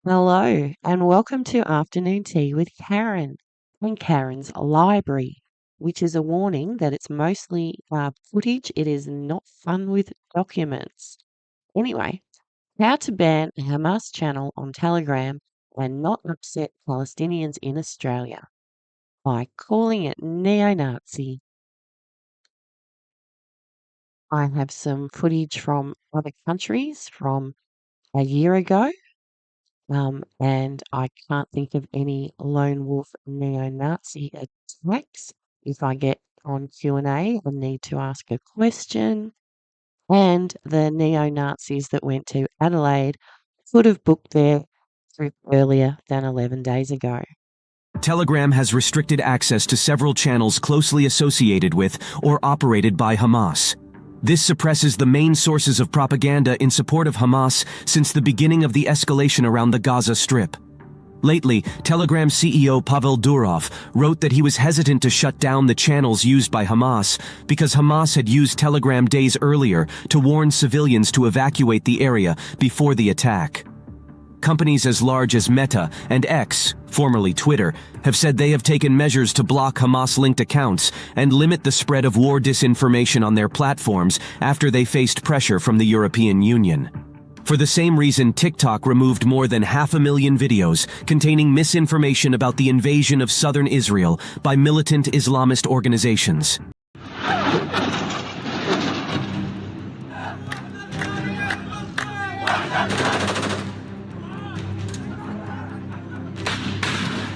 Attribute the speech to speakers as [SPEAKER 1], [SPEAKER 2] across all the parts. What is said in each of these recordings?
[SPEAKER 1] Hello, and welcome to Afternoon Tea with Karen and Karen's Library, which is a warning that it's mostly footage. It is not fun with documents. Anyway, how to ban a Hamas channel on Telegram and not upset Palestinians in Australia by calling it neo-Nazi. I have some footage from other countries from a year ago. And I can't think of any lone wolf neo-Nazi attacks. If I get on Q&A, I need to ask a question. And the neo-Nazis that went to Adelaide could have booked their trip earlier than 11 days ago.
[SPEAKER 2] Telegram has restricted access to several channels closely associated with or operated by Hamas. This suppresses the main sources of propaganda in support of Hamas since the beginning of the escalation around the Gaza Strip. Lately, Telegram CEO Pavel Durov wrote that he was hesitant to shut down the channels used by Hamas because Hamas had used Telegram days earlier to warn civilians to evacuate the area before the attack. Companies as large as Meta and X, formerly Twitter, have said they have taken measures to block Hamas-linked accounts and limit the spread of war disinformation on their platforms after they faced pressure from the European Union. For the same reason, TikTok removed more than 500,000 videos containing misinformation about the invasion of southern Israel by militant Islamist organizations.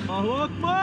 [SPEAKER 3] Allahu Akbar!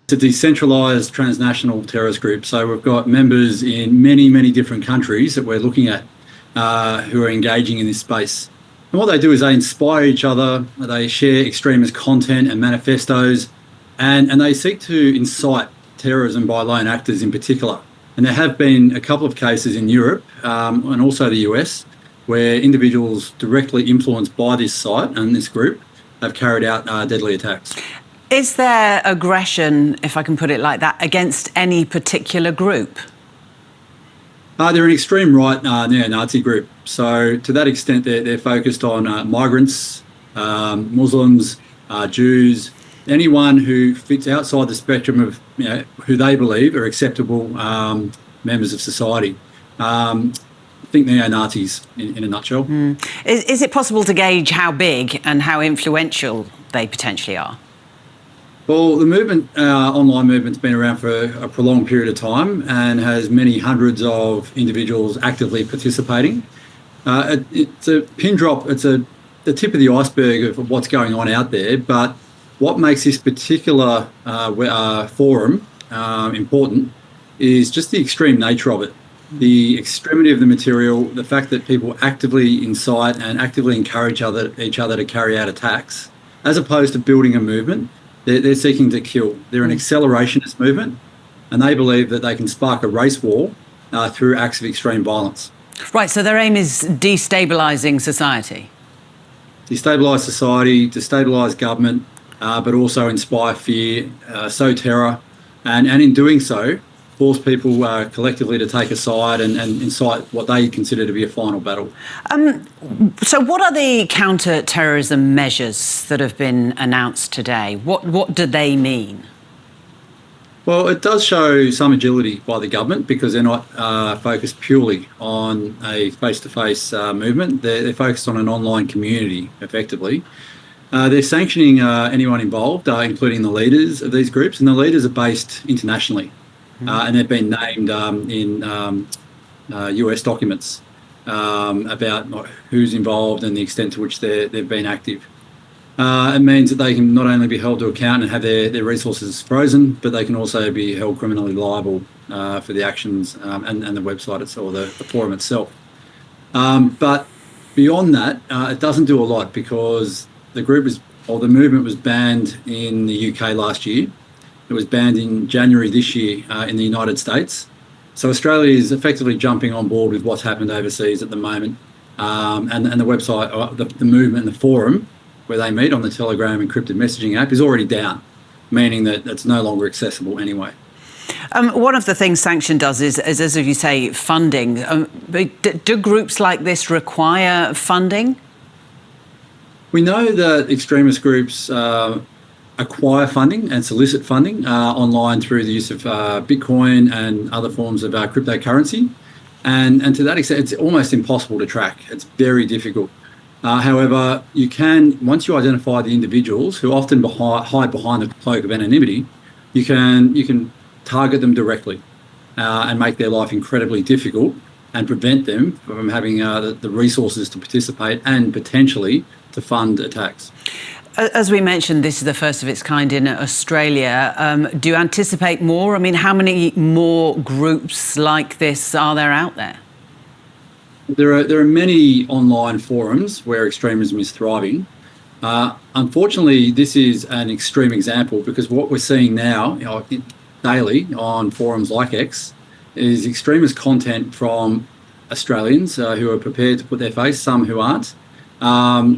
[SPEAKER 4] It's a decentralized transnational terrorist group. So we've got members in many, many different countries that we're looking at who are engaging in this space. And what they do is they inspire each other, they share extremist content and manifestos, and they seek to incite terrorism by lone actors in particular. And there have been a couple of cases in Europe and also the US where individuals directly influenced by this site and this group have carried out deadly attacks.
[SPEAKER 5] Is there aggression, if I can put it like that, against any particular group?
[SPEAKER 4] They're an extreme right neo-Nazi group. So to that extent, they're focused on migrants, Muslims, Jews, anyone who fits outside the spectrum of who they believe are acceptable members of society. I think neo-Nazis in a nutshell.
[SPEAKER 5] Is it possible to gauge how big and how influential they potentially are?
[SPEAKER 4] Well, the movement, online movement's been around for a prolonged period of time and has many hundreds of individuals actively participating. It's a pin drop, it's the tip of the iceberg of what's going on out there, but what makes this particular forum important is just the extreme nature of it. The extremity of the material, the fact that people actively incite and actively encourage each other to carry out attacks, as opposed to building a movement. They're seeking to kill. They're an accelerationist movement, and they believe that they can spark a race war through acts of extreme violence.
[SPEAKER 5] Right, so their aim is destabilising society.
[SPEAKER 4] Destabilise society, destabilise government, but also inspire fear, sow terror, and in doing so, force people collectively to take a side and incite what they consider to be a final battle.
[SPEAKER 5] So what are the counter-terrorism measures that have been announced today? What do they mean?
[SPEAKER 4] Well, it does show some agility by the government because they're not focused purely on a face-to-face movement. They're focused on an online community, effectively. They're sanctioning anyone involved, including the leaders of these groups, and the leaders are based internationally. And they've been named in US documents about who's involved and the extent to which they've been active. It means that they can not only be held to account and have their resources frozen, but they can also be held criminally liable for the actions and the website itself, or the forum itself. But beyond that, it doesn't do a lot because the movement was banned in the UK last year. It was banned in January this year in the United States. So Australia is effectively jumping on board with what's happened overseas at the moment. And the website, the movement and the forum where they meet on the Telegram encrypted messaging app is already down, meaning that it's no longer accessible anyway.
[SPEAKER 5] One of the things Sanction does is as you say, funding. Do groups like this require funding?
[SPEAKER 4] We know that extremist groups acquire funding and solicit funding online through the use of Bitcoin and other forms of cryptocurrency. And to that extent, it's almost impossible to track. It's very difficult. However, you can, once you identify the individuals who often hide behind the cloak of anonymity, you can target them directly and make their life incredibly difficult and prevent them from having the resources to participate and potentially to fund attacks.
[SPEAKER 5] As we mentioned, this is the first of its kind in Australia. Do you anticipate more? I mean, how many more groups like this are there out there?
[SPEAKER 4] There are many online forums where extremism is thriving. Unfortunately, this is an extreme example because what we're seeing now daily on forums like X is extremist content from Australians who are prepared to put their face, some who aren't,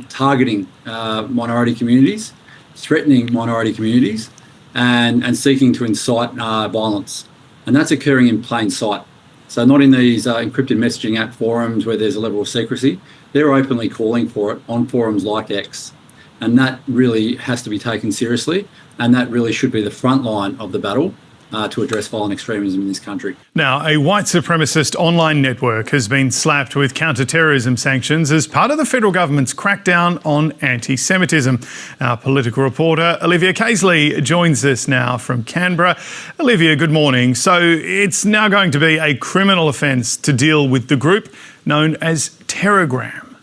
[SPEAKER 4] targeting minority communities, threatening minority communities, and seeking to incite violence. And that's occurring in plain sight. So not in these encrypted messaging app forums where there's a level of secrecy. They're openly calling for it on forums like X. And that really has to be taken seriously. And that really should be the front line of the battle to address violent extremism in this country.
[SPEAKER 6] Now, a white supremacist online network has been slapped with counter-terrorism sanctions as part of the federal government's crackdown on anti-Semitism. Our political reporter, Olivia Casely, joins us now from Canberra. Olivia, good morning. So it's now going to be a criminal offence to deal with the group known as Terrorgram.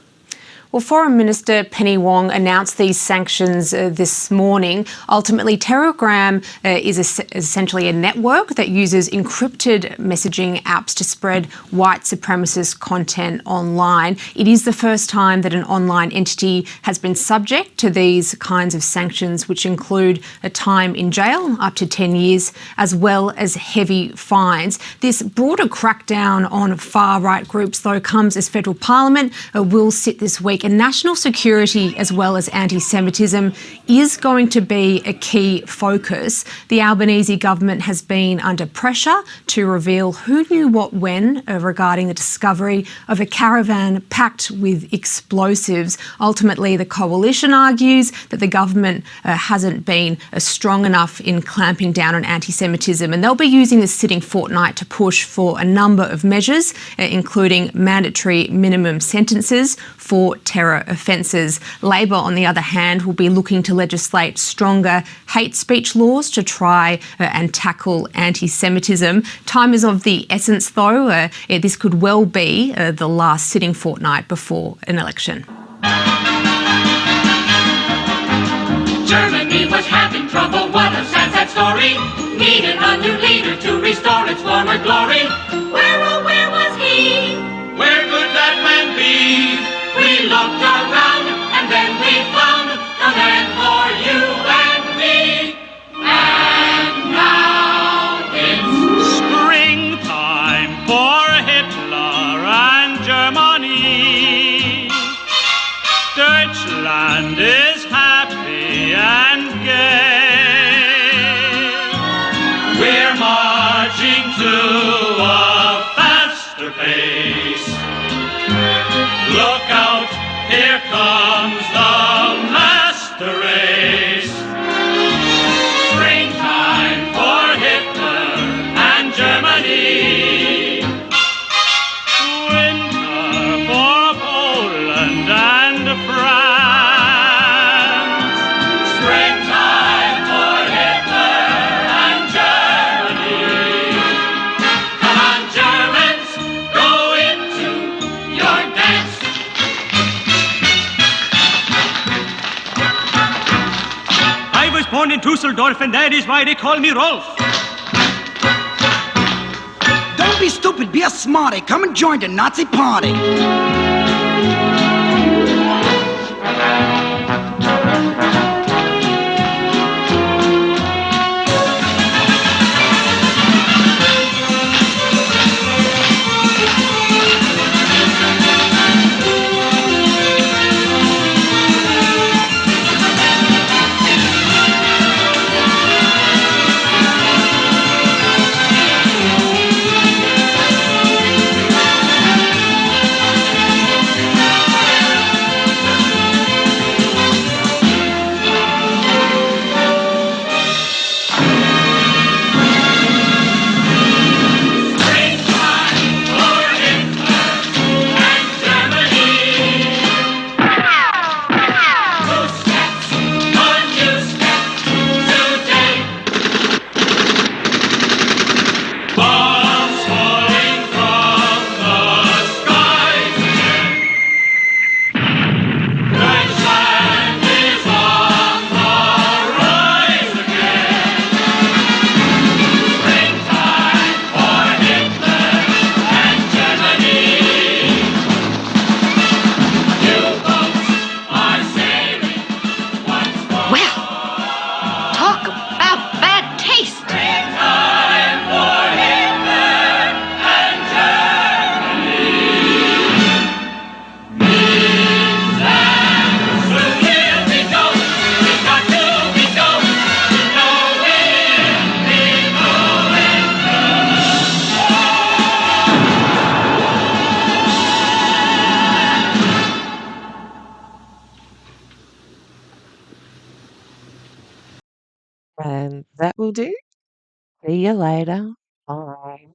[SPEAKER 7] Well, Foreign Minister Penny Wong announced these sanctions this morning. Ultimately, Telegram is essentially a network that uses encrypted messaging apps to spread white supremacist content online. It is the first time that an online entity has been subject to these kinds of sanctions, which include a time in jail, up to 10 years, as well as heavy fines. This broader crackdown on far-right groups, though, comes as federal parliament will sit this week, and national security as well as anti-Semitism is going to be a key focus. The Albanese government has been under pressure to reveal who knew what when regarding the discovery of a caravan packed with explosives. Ultimately, the coalition argues that the government hasn't been strong enough in clamping down on anti-Semitism, and they'll be using this sitting fortnight to push for a number of measures, including mandatory minimum sentences for terror offences. Labor, on the other hand, will be looking to legislate stronger hate speech laws to try and tackle anti-Semitism. Time is of the essence, though. This could well be the last sitting fortnight before an election.
[SPEAKER 8] Germany was having trouble, what a sad, sad story. Needed a new leader to restore its former glory. Where, oh, where was he?
[SPEAKER 3] Where could that man be?
[SPEAKER 8] We looked around and then we found a man for you and me. And now it's
[SPEAKER 3] Springtime for Hitler and Germany. Deutschland is happy and gay. We're marching to a faster pace. Look out, here comes the master race. Springtime for Hitler and Germany. Winter for Poland and France. Springtime for Hitler and Germany. Come on, Germans, go into your dance. I was born in Dusseldorf, and that is why they call me Rolf.
[SPEAKER 9] Don't be stupid, be a smarty. Come and join the Nazi party.
[SPEAKER 1] And that will do. See you later. Bye.